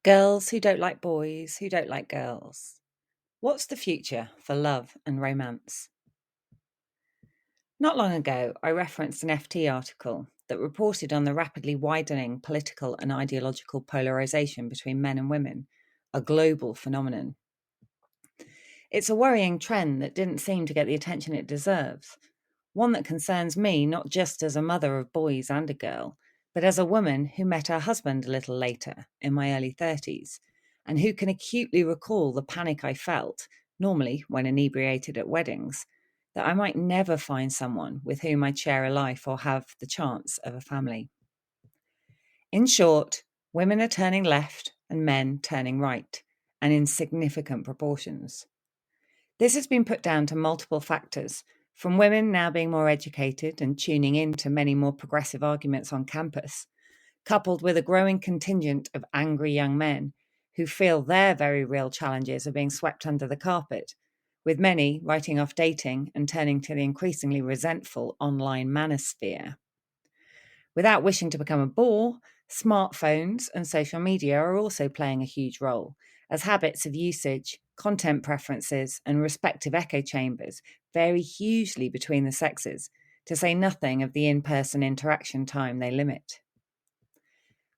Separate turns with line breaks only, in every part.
Girls who don't like boys, who don't like girls. What's the future for love and romance? Not long ago, I referenced an FT article that reported on the rapidly widening political and ideological polarisation between men and women, a global phenomenon. It's a worrying trend that didn't seem to get the attention it deserves, one that concerns me not just as a mother of boys and a girl, but as a woman who met her husband a little later, in my early 30s, and who can acutely recall the panic I felt, normally when inebriated at weddings, that I might never find someone with whom I'd share a life or have the chance of a family. In short, women are turning left and men turning right, and in significant proportions. This has been put down to multiple factors, from women now being more educated and tuning in to many more progressive arguments on campus, coupled with a growing contingent of angry young men who feel their very real challenges are being swept under the carpet, with many writing off dating and turning to the increasingly resentful online manosphere. Without wishing to become a bore, smartphones and social media are also playing a huge role, as habits of usage, content preferences, and respective echo chambers vary hugely between the sexes, to say nothing of the in-person interaction time they limit.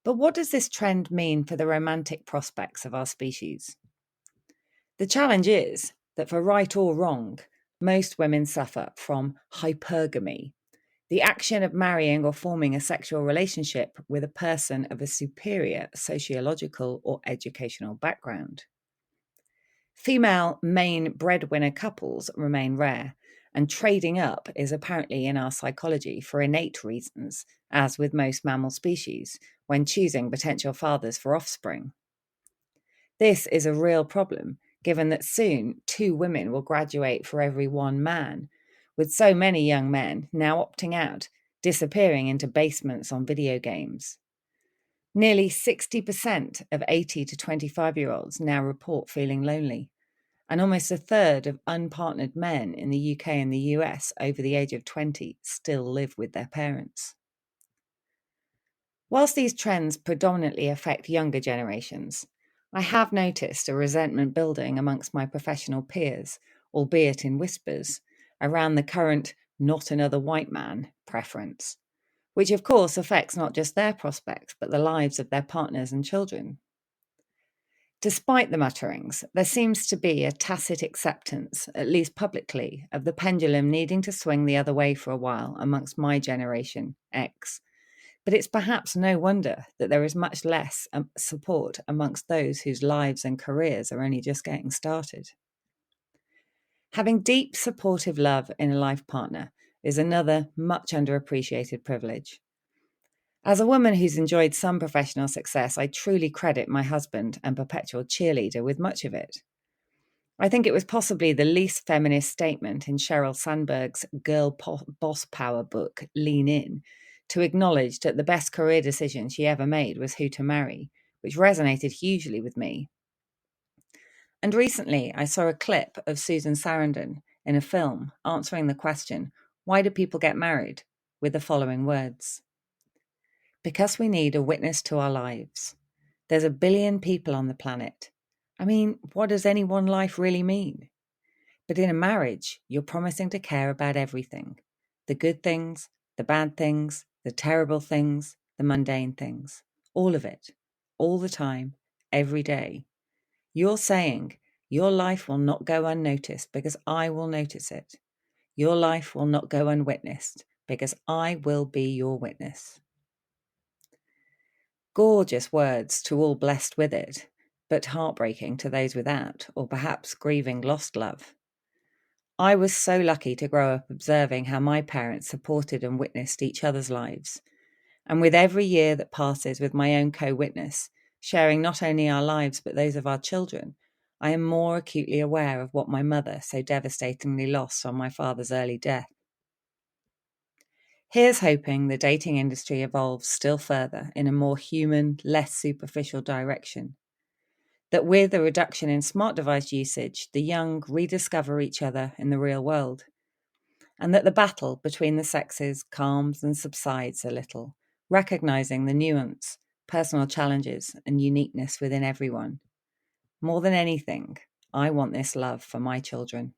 But what does this trend mean for the romantic prospects of our species? The challenge is that, for right or wrong, most women suffer from hypergamy, the action of marrying or forming a sexual relationship with a person of a superior sociological or educational background. Female main breadwinner couples remain rare, and trading up is apparently in our psychology for innate reasons, as with most mammal species, when choosing potential fathers for offspring. This is a real problem, given that soon 2 women will graduate for every 1 man, with so many young men now opting out, disappearing into basements on video games. Nearly 60% of 18 to 25-year-olds now report feeling lonely, and almost a third of unpartnered men in the UK and the US over the age of 20 still live with their parents. Whilst these trends predominantly affect younger generations, I have noticed a resentment building amongst my professional peers, albeit in whispers, around the current "not another white man" preference, which of course affects not just their prospects, but the lives of their partners and children. Despite the mutterings, there seems to be a tacit acceptance, at least publicly, of the pendulum needing to swing the other way for a while amongst my generation, X. But it's perhaps no wonder that there is much less support amongst those whose lives and careers are only just getting started. Having deep, supportive love in a life partner is another much underappreciated privilege. As a woman who's enjoyed some professional success, I truly credit my husband and perpetual cheerleader with much of it. I think it was possibly the least feminist statement in Sheryl Sandberg's Boss Power book, Lean In, to acknowledge that the best career decision she ever made was who to marry, which resonated hugely with me. And recently, I saw a clip of Susan Sarandon in a film answering the question, "Why do people get married?" with the following words: "Because we need a witness to our lives. There's 1 billion people on the planet. I mean, what does any one life really mean? But in a marriage, you're promising to care about everything. The good things, the bad things, the terrible things, the mundane things. All of it. All the time. Every day. You're saying your life will not go unnoticed because I will notice it. Your life will not go unwitnessed because I will be your witness." Gorgeous words to all blessed with it, but heartbreaking to those without, or perhaps grieving lost love. I was so lucky to grow up observing how my parents supported and witnessed each other's lives. And with every year that passes with my own co-witness, sharing not only our lives but those of our children, I am more acutely aware of what my mother so devastatingly lost on my father's early death. Here's hoping the dating industry evolves still further in a more human, less superficial direction. That with a reduction in smart device usage, the young rediscover each other in the real world. And that the battle between the sexes calms and subsides a little, recognizing the nuance, personal challenges, and uniqueness within everyone. More than anything, I want this love for my children.